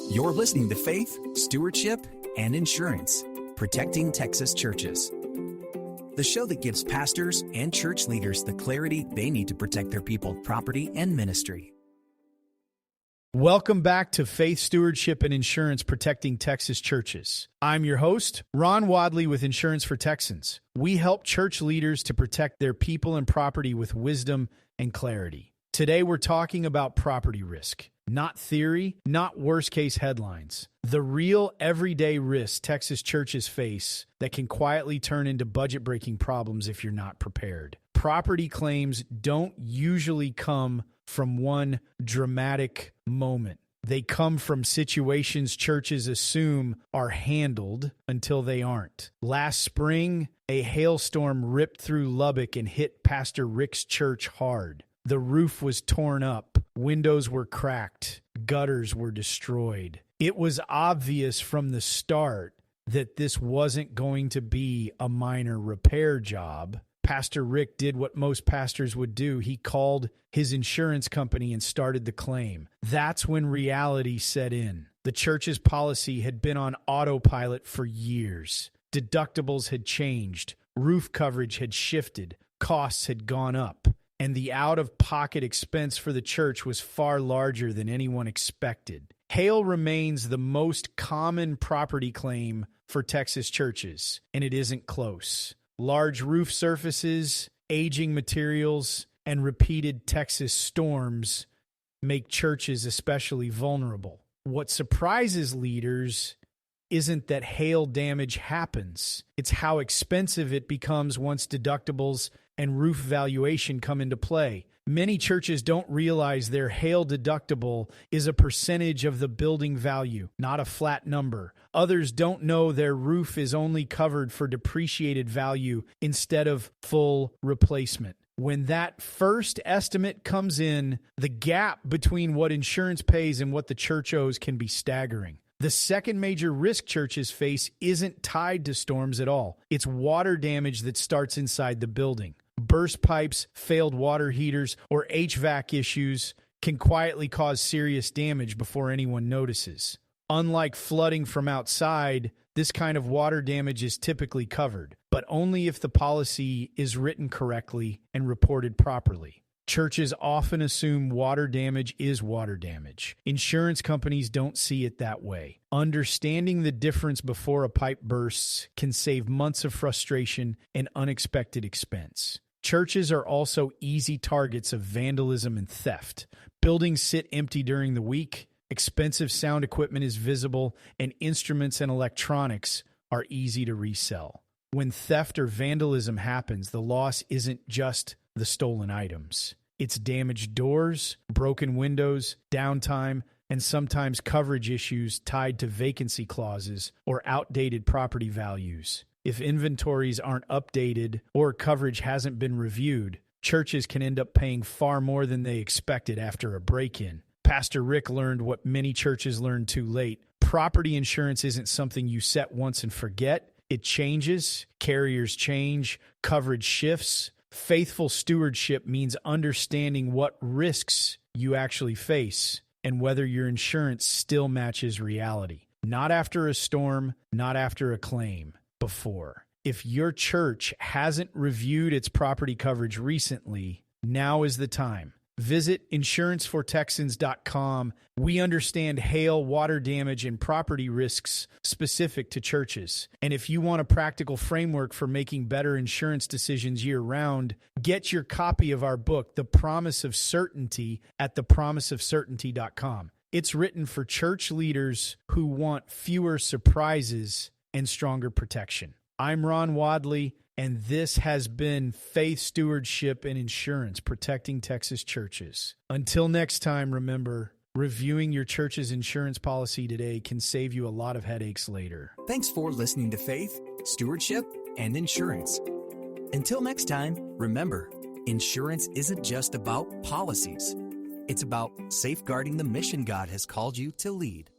You're listening to Faith, Stewardship, and Insurance, Protecting Texas Churches. The show that gives pastors and church leaders the clarity they need to protect their people, property, and ministry. Welcome back to Faith, Stewardship, and Insurance, Protecting Texas Churches. I'm your host, Ron Wadley with Insurance for Texans. We help church leaders to protect their people and property with wisdom and clarity. Today, we're talking about property risk. Not theory, not worst-case headlines. The real everyday risks Texas churches face that can quietly turn into budget-breaking problems if you're not prepared. Property claims don't usually come from one dramatic moment. They come from situations churches assume are handled until they aren't. Last spring, a hailstorm ripped through Lubbock and hit Pastor Rick's church hard. The roof was torn up, windows were cracked, gutters were destroyed. It was obvious from the start that this wasn't going to be a minor repair job. Pastor Rick did what most pastors would do. He called his insurance company and started the claim. That's when reality set in. The church's policy had been on autopilot for years. Deductibles had changed, roof coverage had shifted, costs had gone up. And the out-of-pocket expense for the church was far larger than anyone expected. Hail remains the most common property claim for Texas churches, and it isn't close. Large roof surfaces, aging materials, and repeated Texas storms make churches especially vulnerable. What surprises leaders isn't that hail damage happens. It's how expensive it becomes once deductibles and roof valuation come into play. Many churches don't realize their hail deductible is a percentage of the building value, not a flat number. Others don't know their roof is only covered for depreciated value instead of full replacement. When that first estimate comes in, the gap between what insurance pays and what the church owes can be staggering. The second major risk churches face isn't tied to storms at all. It's water damage that starts inside the building. Burst pipes, failed water heaters, or HVAC issues can quietly cause serious damage before anyone notices. Unlike flooding from outside, this kind of water damage is typically covered, but only if the policy is written correctly and reported properly. Churches often assume water damage is water damage. Insurance companies don't see it that way. Understanding the difference before a pipe bursts can save months of frustration and unexpected expense. Churches are also easy targets of vandalism and theft. Buildings sit empty during the week, expensive sound equipment is visible, and instruments and electronics are easy to resell. When theft or vandalism happens, the loss isn't just the stolen items. It's damaged doors, broken windows, downtime, and sometimes coverage issues tied to vacancy clauses or outdated property values. If inventories aren't updated or coverage hasn't been reviewed, churches can end up paying far more than they expected after a break-in. Pastor Rick learned what many churches learned too late. Property insurance isn't something you set once and forget. It changes, carriers change, coverage shifts. Faithful stewardship means understanding what risks you actually face and whether your insurance still matches reality. Not after a storm, not after a claim, before. If your church hasn't reviewed its property coverage recently, now is the time. Visit insurancefortexans.com. We understand hail, water damage, and property risks specific to churches. And if you want a practical framework for making better insurance decisions year-round, get your copy of our book, The Promise of Certainty, at thepromiseofcertainty.com. It's written for church leaders who want fewer surprises and stronger protection. I'm Ron Wadley, and this has been Faith, Stewardship, and Insurance, Protecting Texas Churches. Until next time, remember, reviewing your church's insurance policy today can save you a lot of headaches later. Thanks for listening to Faith, Stewardship, and Insurance. Until next time, remember, insurance isn't just about policies. It's about safeguarding the mission God has called you to lead.